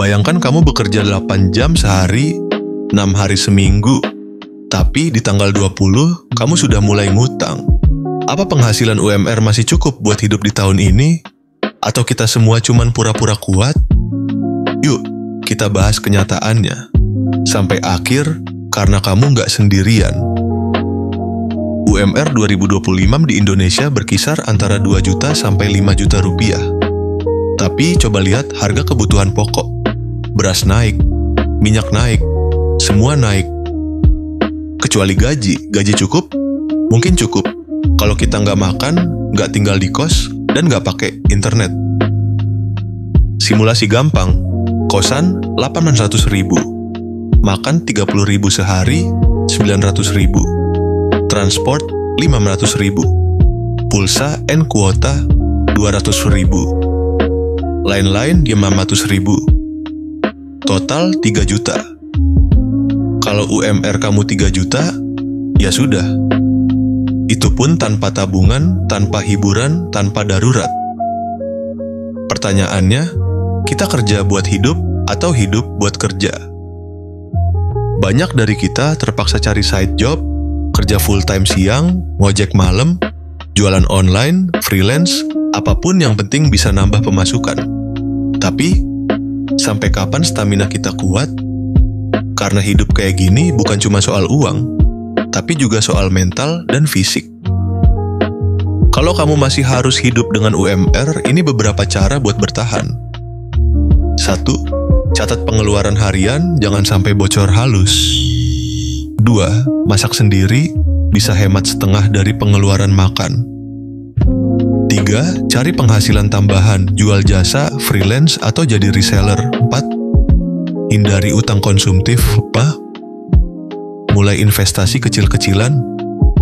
Bayangkan kamu bekerja 8 jam sehari, 6 hari seminggu, tapi di tanggal 20, kamu sudah mulai ngutang. Apa penghasilan UMR masih cukup buat hidup di tahun ini? Atau kita semua cuman pura-pura kuat? Yuk, kita bahas kenyataannya. Sampai akhir, karena kamu nggak sendirian. UMR 2025 di Indonesia berkisar antara 2 juta sampai 5 juta rupiah. Tapi coba lihat harga kebutuhan pokok. Beras naik, minyak naik, semua naik. Kecuali gaji cukup? Mungkin cukup. Kalau kita nggak makan, nggak tinggal di kos, dan nggak pakai internet. Simulasi gampang, kosan 800.000, makan 30.000 sehari, 900.000, transport 500.000, pulsa and kuota 200.000, lain-lain 500.000, total 3 juta. Kalau UMR kamu 3 juta, ya sudah. Itu pun tanpa tabungan, tanpa hiburan, tanpa darurat. Pertanyaannya, kita kerja buat hidup atau hidup buat kerja? Banyak dari kita terpaksa cari side job, kerja full time siang, ngojek malam, jualan online, freelance, apapun yang penting bisa nambah pemasukan. Tapi, sampai kapan stamina kita kuat? Karena hidup kayak gini bukan cuma soal uang, tapi juga soal mental dan fisik. Kalau kamu masih harus hidup dengan UMR, ini beberapa cara buat bertahan. 1. Catat pengeluaran harian, jangan sampai bocor halus. 2. Masak sendiri, bisa hemat setengah dari pengeluaran makan. 3. Cari penghasilan tambahan, jual jasa, freelance, atau jadi reseller. 4. Hindari utang konsumtif, mulai investasi kecil-kecilan,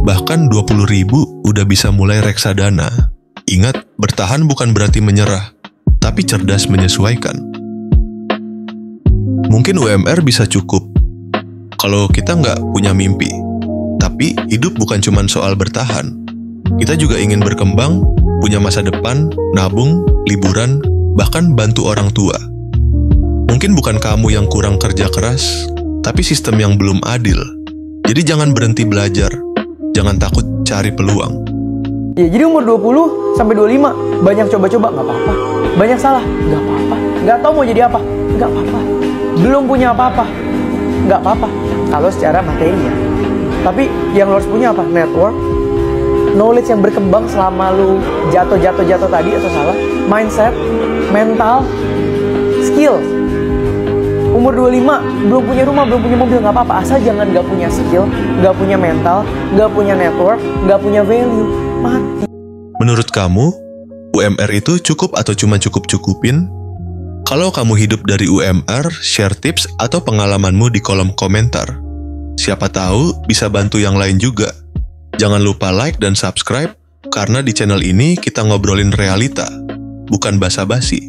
bahkan 20.000 udah bisa mulai reksadana. Ingat, bertahan bukan berarti menyerah, tapi cerdas menyesuaikan. Mungkin UMR bisa cukup kalau kita nggak punya mimpi. Tapi hidup bukan cuma soal bertahan. Kita juga ingin berkembang, punya masa depan, nabung, liburan, bahkan bantu orang tua. Mungkin bukan kamu yang kurang kerja keras, tapi sistem yang belum adil. Jadi jangan berhenti belajar, jangan takut cari peluang. Ya, jadi umur 20 sampai 25, banyak coba-coba, nggak apa-apa. Banyak salah, nggak apa-apa. Nggak tahu mau jadi apa, nggak apa-apa. Belum punya apa-apa, nggak apa-apa. Kalau secara materi ya. Tapi yang lo harus punya apa? Network, knowledge yang berkembang selama lu jatuh tadi atau salah, mindset, mental, skill. Umur 25, belum punya rumah, belum punya mobil, nggak apa-apa. Asal jangan nggak punya skill, nggak punya mental, nggak punya network, nggak punya value. Mati. Menurut kamu, UMR itu cukup atau cuma cukup-cukupin? Kalau kamu hidup dari UMR, share tips atau pengalamanmu di kolom komentar. Siapa tahu bisa bantu yang lain juga. Jangan lupa like dan subscribe, karena di channel ini kita ngobrolin realita, bukan basa-basi.